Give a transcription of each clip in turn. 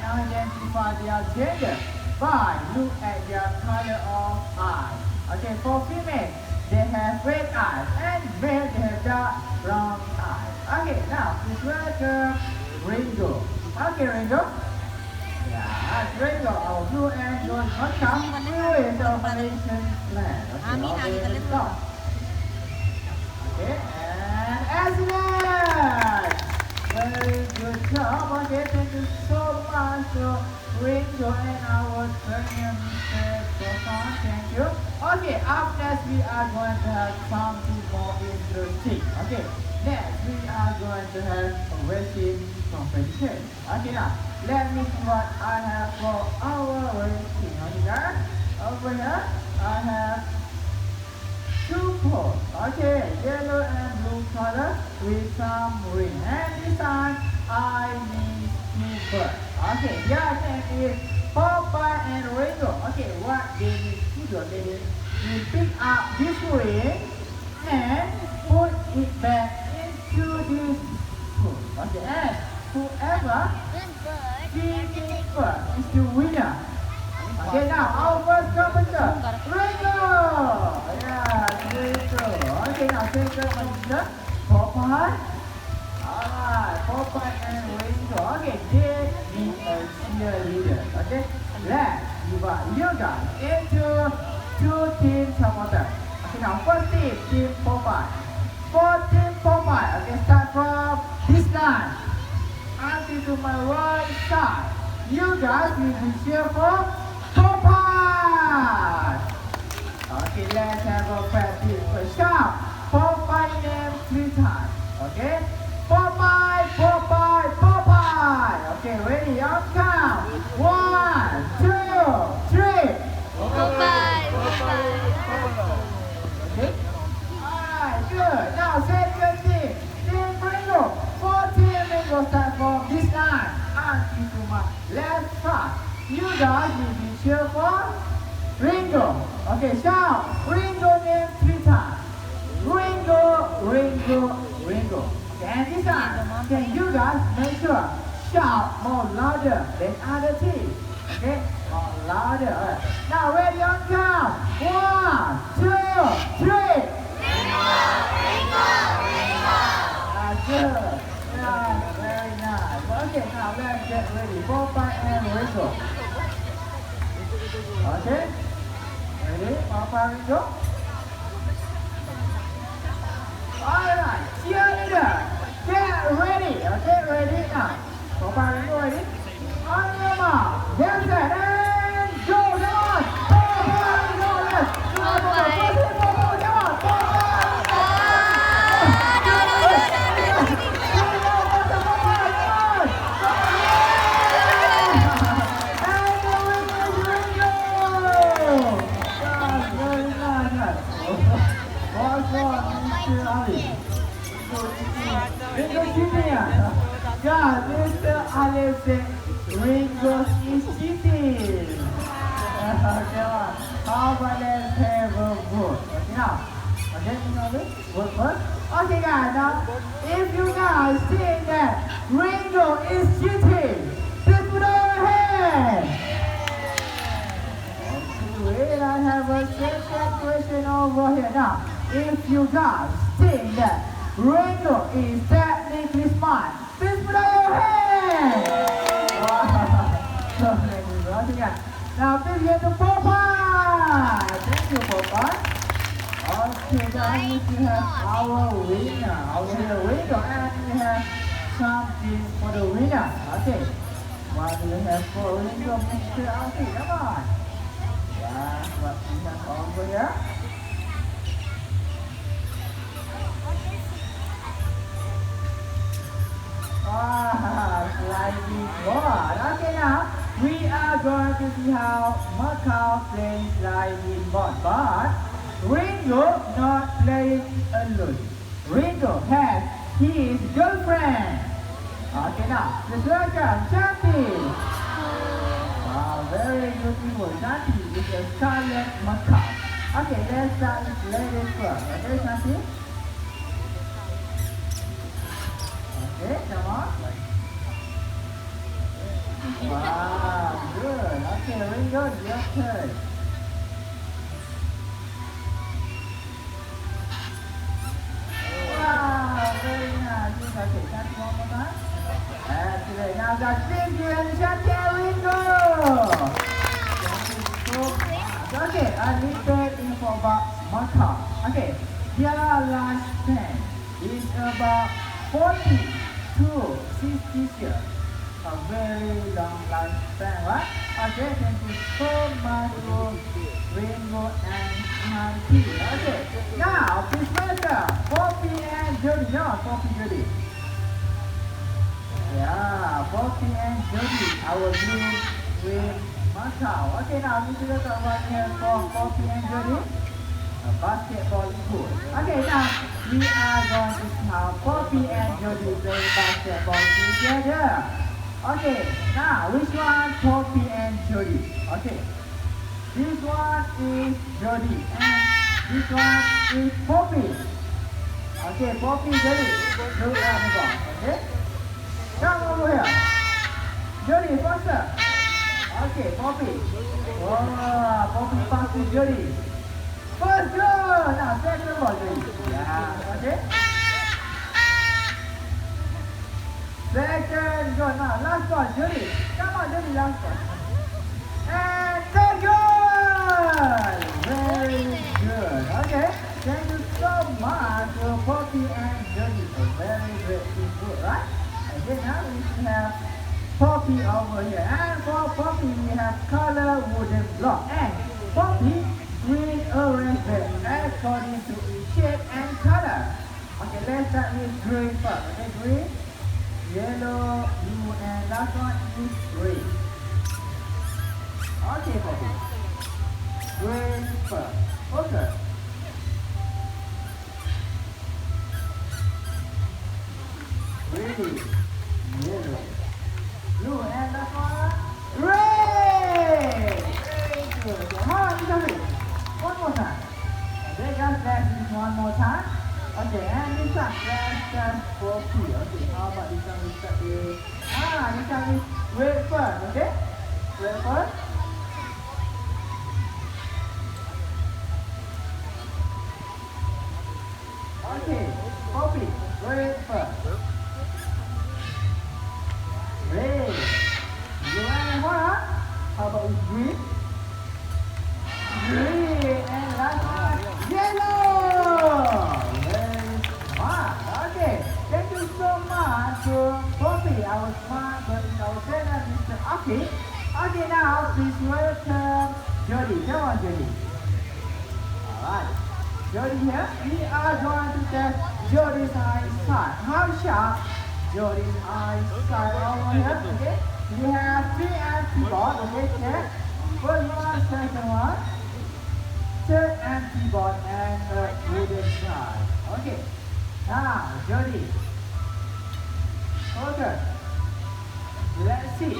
can identify their gender by look at their color of eyes. Okay, for female, they have red eyes, and male they have dark brown eyes. Okay, now please welcome Ringo. Okay, Ringo. Yeah, Ringo, our blue and gold macaw, who is our Malaysian flag. Okay, always the top. Okay, and excellent! Very good job. Okay, thank you so much for Ringo and our trainer, Mr. Gopal. Thank you. Okay, up next we are going to have something more interesting. Okay, next we are going to have a racing competition. Okay, now let me see what I have for our racing. Okay, guys, over here I have two poles. Okay, yellow and blue color with some ring. And this time I need two birds. Okay, their name is Popeye and Ringo. Okay, what they need to do, they need to pick up this ring and put it back into this pool. Okay, and whoever finishes first is the winner. Okay, now our first competitor, Ringo. Yeah, Ringo. Okay, now second competitor, Popeye. Alright, Popeye and Ringo. Okay, they need a cheerleader. Okay, let's divide you guys into two teams supporters. Okay, now first team, Team Popeye. For Team Popeye, okay, start from this line until to my right side. You guys will be cheer for Popeye! Okay, let's have a practice. First shout Popeye name 3 times. Okay? Popeye, Popeye, Popeye! Okay, ready? On count. 1, 2, 3. Popeye, Popeye. Okay? Alright, good. Now second team. Team Ringo. 4 team Ringo start from this line until to my left side. You guys will be cheer for Ringo. Okay, shout Ringo name 3 times. Ringo, Ringo, Ringo. Okay, and this time, can you guys make sure shout more louder than other teams? Okay, more louder. Alright. Now ready on count. 1, 2, 3. Ringo, Ringo, Ringo. That's good. Yeah, very nice. Okay, now let's get ready. Popeye and Ringo. Okay? Ready? Popeye, Ringo? Alright, cheerleader, get ready. Okay, ready now. Popeye, Ringo, ready? On your mark, get set, and go. Come on. Popeye, Ringo, let's go. Popeye, come on. Popeye. Ringo cheating. God, Mr. Alif said Ringo is cheating. Come on. How about let's have a vote? Okay, now. Okay, you know this? Vote first. Okay, guys, now, if you guys think that Ringo is cheating, please put up your hand. Okay, I have a second question over here. Now, if you guys think that Ringo is technically smart, please put up your hand. So many votes again. Now, please get to Popeye. Thank you, Popeye. Okay, guys, we have our winner. Our winner, and we have something for the winner. Okay, what do we have for Ringo, Mr. Alfie? Come on. Yeah, what we have over here? Sliding board. Okay, now we are going to see how Macaw plays sliding board. But Ringo not playing alone. Ringo has his girlfriend. Okay, now let's welcome Shanti. Wow, very beautiful. Shanti is a scarlet macaw. Okay, let's start with ladies first. Okay, Shanti. Okay, come on. Wow, good. Okay, very good. Your turn. Wow, very nice. Okay, can you one more time? Excellent. Now that's big and champion Ringo. Okay, a little bit info about Macaw. Okay, their lifespan is about 40 to 60 years. A very long lifespan, right? Okay, thank you so much for Ringo and Auntie. Okay, now please welcome Poppy and Jody. No, Poppy Jody. Yeah, Poppy and Jody, our group with Macaw. Okay, now we will talk about here for Poppy and Jody. A basketball school. Okay, now we are going to see how Poppy and Jody play basketball together. Okay, now which one Poppy and Jody? Okay, this one is Jody and this one is Poppy. Okay, Poppy, Jody, look at the ball. Okay, come over here. Jody, faster. Okay, Poppy. Oh, Poppy pass to Jody. First goal. Now second ball, Jody. Yeah, okay. Second goal. Now last ball, Jody. Come on, Jody, last ball. And third goal. Very good. Okay. Thank you so much to Poppy and Jody. A very great teamwork, right? Okay, now we should have Poppy over here. And for Poppy, we have color wooden block. And Poppy green, orange, red, according to its shape and color. Okay, let's start with green first. Okay, green, yellow, blue, and last one is green. Okay, Poppy. Green first. Okay. Green, yellow, blue, and last one, red. Very good. Come on, Italy. One more time. Okay, just let's do this one more time. Okay, and this time, let's just go here. Okay, how about this one? We start with, this time is red first, okay? Red first. Okay, Poppy, red first. Red. Blue and what? How about with green? Green and last one, yellow. Very smart. Okay, thank you so much to Poppy, our smart but our trainer, Mr. Aki. Okay, now please welcome Jody. Come on, Jody. Alright, Jody here. We are going to test Jody's eyesight. How sharp Jody's eyesight over here? Okay, we have 3 antibodies. Okay, check. First one, second one. Third antibody and a wooden side. Okay. Now, Jody. Okay. Let's see.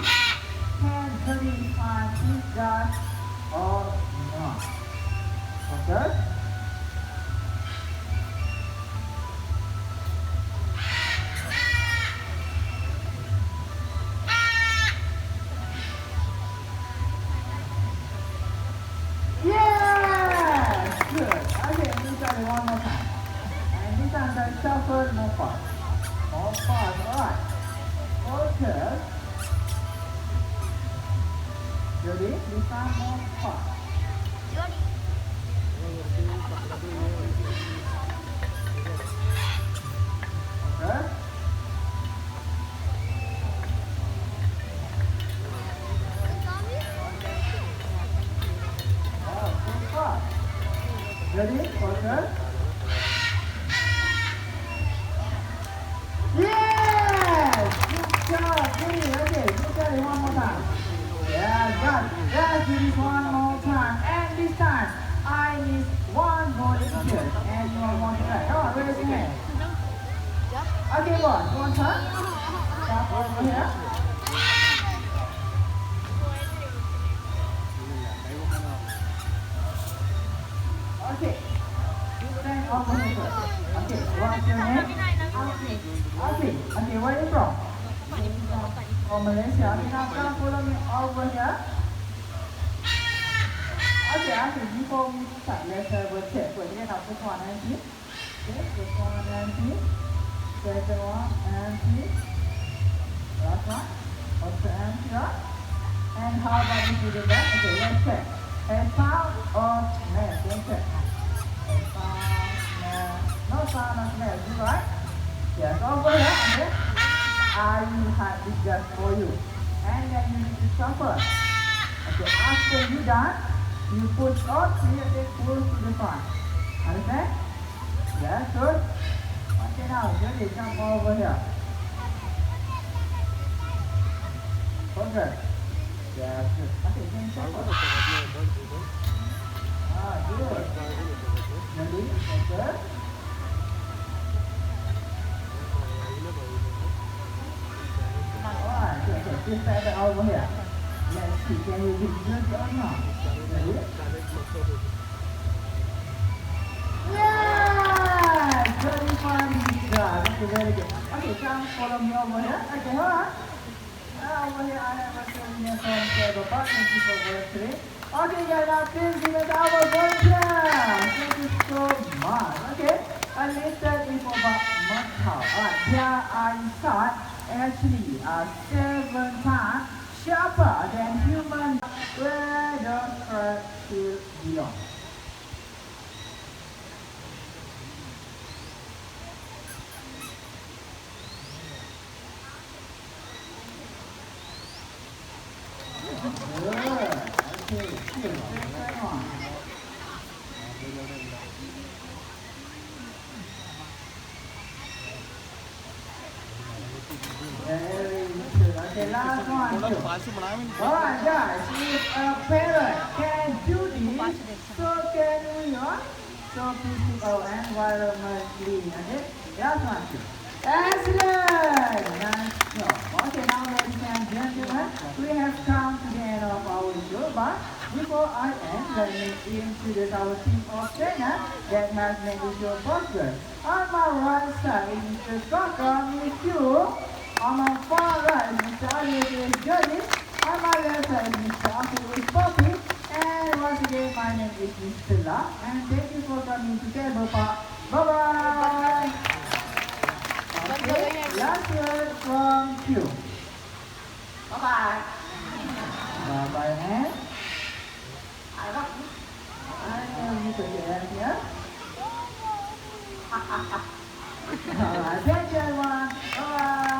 Can Jody find this guy or not? Okay. One more time. And this time I shuffle more fast. More fast, alright. Okay. Jody, this time more fast. Okay. Oh, too fast. Ready? Okay. Yes! Good job, Jimmy. Okay, look at it one more time. Yeah, got it. Let's do this one more time. And this time, I need one volunteer. And you want to try. Come on, raise your hand. Okay, boy. One time. Stop over here. Okay. Stand over here first. Okay, what's your name? Okay, where are you from? from Malaysia. Okay, now come follow me over here. Okay, actually, before we start, let's have a check. We're going to have this one empty. Okay, this one empty. Second one empty. Last one. Also empty, right? And how about we do the back? Okay, let's check. A sound or smell? Don't check. A sound, smell. No sound or smell, is it right? Yes, over here. Okay. I will have this just for you. And then you need to shuffle. Okay, after you done, you put all three of them pull to the front. Understand? Yes, good. Okay, now Jenny, jump over here. Okay. Yes, good. Okay, Jenny, shuffle. Good. Jenny, okay. Alright, okay, just set it over here. Let's see, can you do good or not? Ready? Yes! Very fun, job. Okay, very good. Okay, come follow me over here. Okay, hold on. Over here, I have a souvenir from Table Park. Thank you for volunteering. Okay, guys, now please give us our volunteer. Thank you so much. Okay, a little info about Macaw. Alright, their eyesight actually are 7 times sharper than human. Where does her still belong? Good. Okay, here, second one. Very good. Okay, last one. Alright, guys, if a parrot can do this, so can we all. So please keep our environment clean. Okay, last one. Excellent! Nice job. Okay, now ladies and gentlemen, we have come to the end of our show, but before I end, let me introduce our team of trainers that has made the show possible. On my right side is Mr. Cocker, Miss Q. On my far right is Mr. Alias with Jody. On my left side is Mr. Afi with Poppy. And once again, my name is Mr. La. And thank you for coming to Table Park. Bye-bye! Okay, last word from Q. Bye-bye. Bye-bye, and I love you. I love you to the end here. Alright, thank you everyone. Bye-bye.